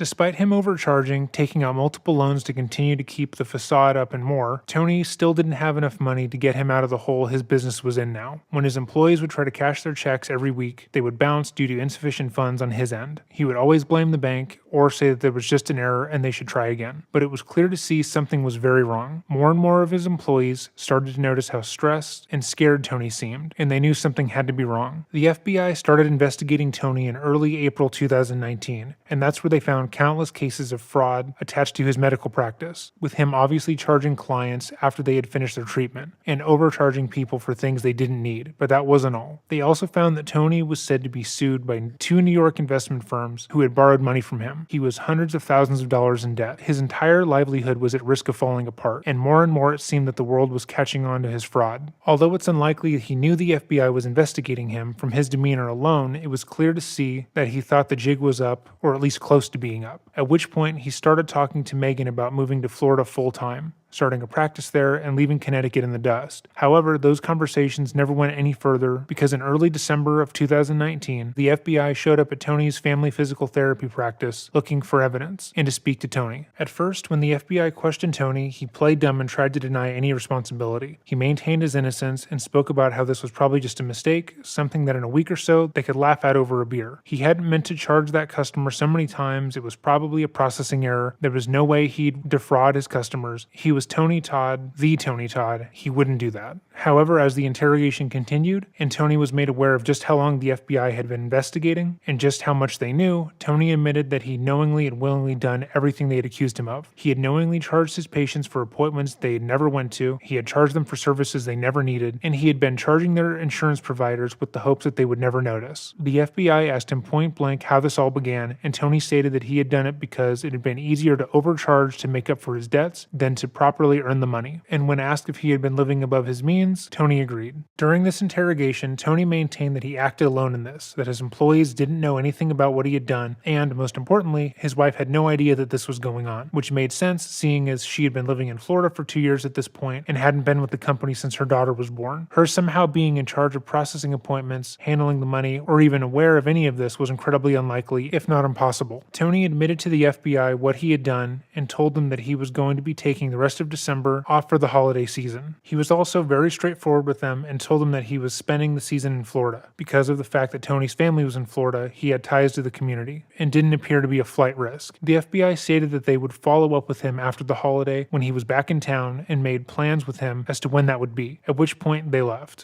Despite him overcharging, taking out multiple loans to continue to keep the facade up and more, Tony still didn't have enough money to get him out of the hole his business was in now. When his employees would try to cash their checks every week, they would bounce due to insufficient funds on his end. He would always blame the bank or say that there was just an error and they should try again. But it was clear to see something was very wrong. More and more of his employees started to notice how stressed and scared Tony seemed, and they knew something had to be wrong. The FBI started investigating Tony in early April 2019, and that's where they found countless cases of fraud attached to his medical practice, with him obviously charging clients after they had finished their treatment, and overcharging people for things they didn't need. But that wasn't all. They also found that Tony was said to be sued by 2 New York investment firms who had borrowed money from him. He was hundreds of thousands of dollars in debt. His entire livelihood was at risk of falling apart, and more it seemed that the world was catching on to his fraud. Although it's unlikely he knew the FBI was investigating him, from his demeanor alone, it was clear to see that he thought the jig was up, or at least close to being up. At which point, he started talking to Megan about moving to Florida full-time, starting a practice there and leaving Connecticut in the dust. However, those conversations never went any further because in early December of 2019, the FBI showed up at Tony's family physical therapy practice looking for evidence and to speak to Tony. At first, when the FBI questioned Tony, he played dumb and tried to deny any responsibility. He maintained his innocence and spoke about how this was probably just a mistake, something that in a week or so they could laugh at over a beer. He hadn't meant to charge that customer so many times, it was probably a processing error. There was no way he'd defraud his customers. He was Tony Todd, the Tony Todd. He wouldn't do that. However, as the interrogation continued, and Tony was made aware of just how long the FBI had been investigating and just how much they knew, Tony admitted that he knowingly and willingly done everything they had accused him of. He had knowingly charged his patients for appointments they had never went to, he had charged them for services they never needed, and he had been charging their insurance providers with the hopes that they would never notice. The FBI asked him point blank how this all began, and Tony stated that he had done it because it had been easier to overcharge to make up for his debts than to properly earn the money. And when asked if he had been living above his means, Tony agreed. During this interrogation, Tony maintained that he acted alone in this, that his employees didn't know anything about what he had done, and, most importantly, his wife had no idea that this was going on, which made sense seeing as she had been living in Florida for 2 years at this point and hadn't been with the company since her daughter was born. Her somehow being in charge of processing appointments, handling the money, or even aware of any of this was incredibly unlikely, if not impossible. Tony admitted to the FBI what he had done and told them that he was going to be taking the rest of December off for the holiday season. He was also very straightforward with them and told them that he was spending the season in Florida. Because of the fact that Tony's family was in Florida, he had ties to the community and didn't appear to be a flight risk. The FBI stated that they would follow up with him after the holiday when he was back in town and made plans with him as to when that would be, at which point they left.